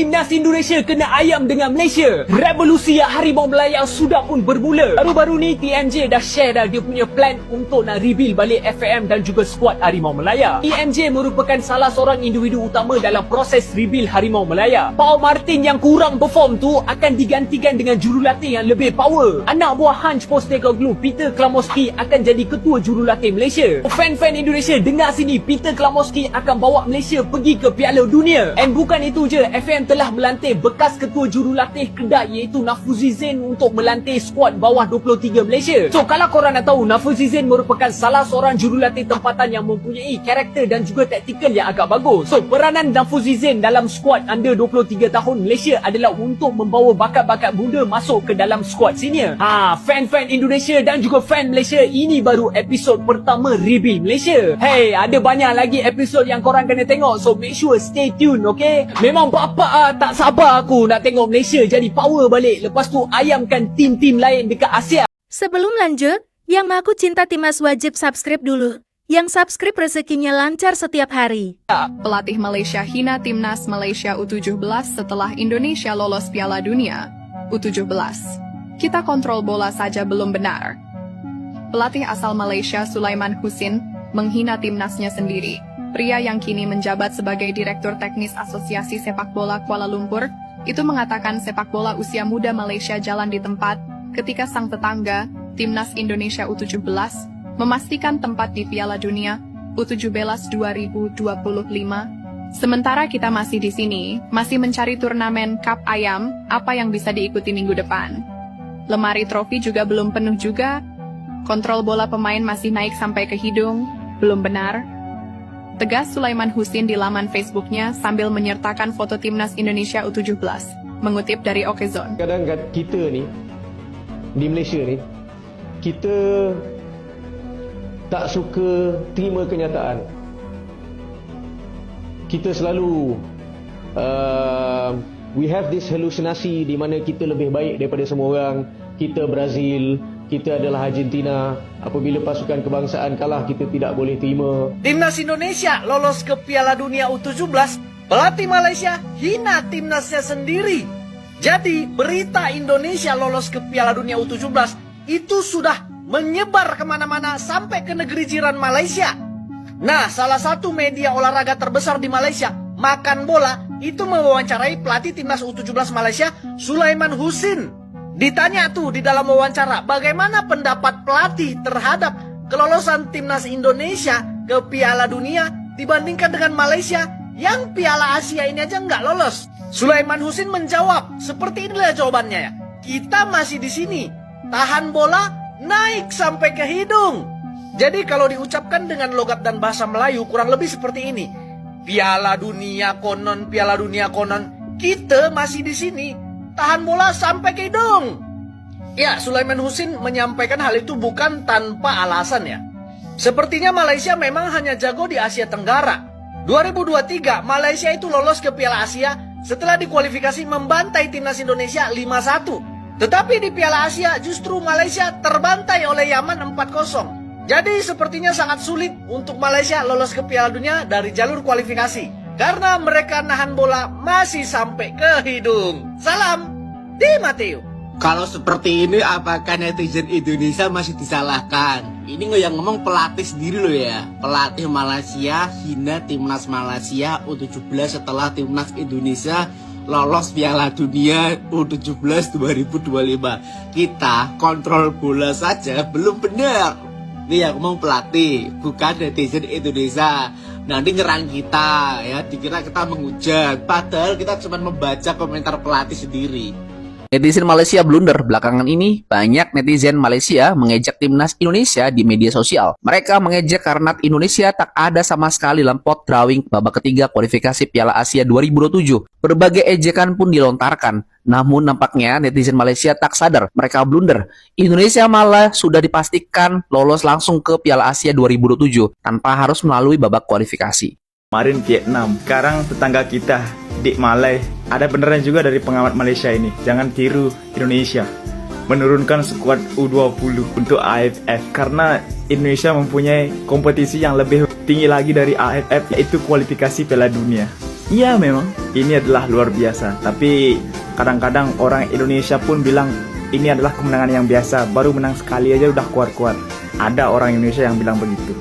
Timnas Indonesia kena ayam dengan Malaysia. Revolusi Harimau Melaya sudah pun bermula. Baru-baru ni TMJ dah share dah dia punya plan untuk nak rebuild balik FAM dan juga skuad Harimau Melaya. TMJ merupakan salah seorang individu utama dalam proses rebuild Harimau Melaya. Paul Martin yang kurang perform tu akan digantikan dengan jurulatih yang lebih power. Anak buah Hanch Postecoglou, Peter Klamoski akan jadi ketua jurulatih Malaysia. Fan-fan Indonesia dengar sini, Peter Klamoski akan bawa Malaysia pergi ke Piala Dunia. And bukan itu je, FM telah melantik bekas ketua jurulatih Kedah iaitu Nafuzi Zain untuk melantik skuad bawah 23 Malaysia. So kalau korang nak tahu, Nafuzi Zain merupakan salah seorang jurulatih tempatan yang mempunyai karakter dan juga taktikal yang agak bagus. So peranan Nafuzi Zain dalam skuad under 23 tahun Malaysia adalah untuk membawa bakat-bakat muda masuk ke dalam skuad senior. Fan-fan Indonesia dan juga fan Malaysia, ini baru episod pertama rebuild Malaysia. Hey, ada banyak lagi episod yang korang kena tengok, so make sure stay tune, okay? Memang bapak tak sabar aku nak tengok Malaysia jadi power balik. Lepas tu ayamkan tim-tim lain dekat Asia. Sebelum lanjut, yang mengaku cinta timnas wajib subscribe dulu. Yang subscribe rezekinya lancar setiap hari. Pelatih Malaysia hina timnas Malaysia U17 setelah Indonesia lolos Piala Dunia U17. Kita kontrol bola saja belum benar. Pelatih asal Malaysia Sulaiman Husin menghina timnasnya sendiri. Pria yang kini menjabat sebagai Direktur Teknis Asosiasi Sepak Bola Kuala Lumpur, itu mengatakan sepak bola usia muda Malaysia jalan di tempat ketika sang tetangga, Timnas Indonesia U17, memastikan tempat di Piala Dunia U17 2025. Sementara kita masih di sini, masih mencari turnamen Cup Ayam, apa yang bisa diikuti minggu depan. Lemari trofi juga belum penuh juga, kontrol bola pemain masih naik sampai ke hidung, belum benar. Tegas Sulaiman Husin di laman Facebooknya sambil menyertakan foto timnas Indonesia U17, mengutip dari Okezone. Kadang kita ni, di Malaysia ni, kita tak suka terima kenyataan. Kita selalu we have this halusinasi di mana kita lebih baik daripada semua orang. Kita Brazil, kita adalah Argentina. Apabila pasukan kebangsaan kalah, kita tidak boleh terima. Timnas Indonesia lolos ke Piala Dunia U17, pelatih Malaysia hina timnasnya sendiri. Jadi berita Indonesia lolos ke Piala Dunia U17 itu sudah menyebar kemana-mana sampai ke negeri jiran Malaysia. Nah, salah satu media olahraga terbesar di Malaysia, Makan Bola, itu mewawancarai pelatih timnas U17 Malaysia, Sulaiman Husin. Ditanya tuh di dalam wawancara, bagaimana pendapat pelatih terhadap kelolosan timnas Indonesia ke Piala Dunia dibandingkan dengan Malaysia yang Piala Asia ini aja nggak lolos. Sulaiman Husin menjawab, seperti inilah jawabannya ya. Kita masih di sini, tahan bola naik sampai ke hidung. Jadi kalau diucapkan dengan logat dan bahasa Melayu kurang lebih seperti ini. Piala Dunia konon, Piala Dunia konon. Kita masih di sini, tahan bola sampai ke hidung. Ya, Sulaiman Husin menyampaikan hal itu bukan tanpa alasan ya. Sepertinya Malaysia memang hanya jago di Asia Tenggara. 2023 Malaysia itu lolos ke Piala Asia setelah dikualifikasi membantai timnas Indonesia 5-1. Tetapi di Piala Asia justru Malaysia terbantai oleh Yaman 4-0. Jadi sepertinya sangat sulit untuk Malaysia lolos ke Piala Dunia dari jalur kualifikasi. Karena mereka nahan bola masih sampai ke hidung. Salam di Mateo. Kalau seperti ini, apakah netizen Indonesia masih disalahkan? Ini yang ngomong pelatih sendiri loh ya. Pelatih Malaysia hina timnas Malaysia U17 setelah timnas Indonesia lolos Piala Dunia U17 2025. Kita kontrol bola saja belum benar. Ini yang ngomong pelatih, bukan netizen Indonesia. Nanti nyerang kita ya, dikira kita menghujat. Padahal kita cuma membaca komentar pelatih sendiri. Netizen Malaysia blunder. Belakangan ini, banyak netizen Malaysia mengejek timnas Indonesia di media sosial. Mereka mengejek karena Indonesia tak ada sama sekali dalam pot drawing babak ketiga kualifikasi Piala Asia 2027. Berbagai ejekan pun dilontarkan. Namun nampaknya netizen Malaysia tak sadar mereka blunder. Indonesia malah sudah dipastikan lolos langsung ke Piala Asia 2027 tanpa harus melalui babak kualifikasi. Kemarin Vietnam, sekarang tetangga kita di Malai. Ada beneran juga dari pengamat Malaysia ini. Jangan tiru Indonesia menurunkan skuad U20 untuk AFF karena Indonesia mempunyai kompetisi yang lebih tinggi lagi dari AFF, yaitu kualifikasi Piala Dunia. Iya memang, ini adalah luar biasa. Tapi kadang-kadang orang Indonesia pun bilang ini adalah kemenangan yang biasa. Baru menang sekali aja udah kuat-kuat. Ada orang Indonesia yang bilang begitu.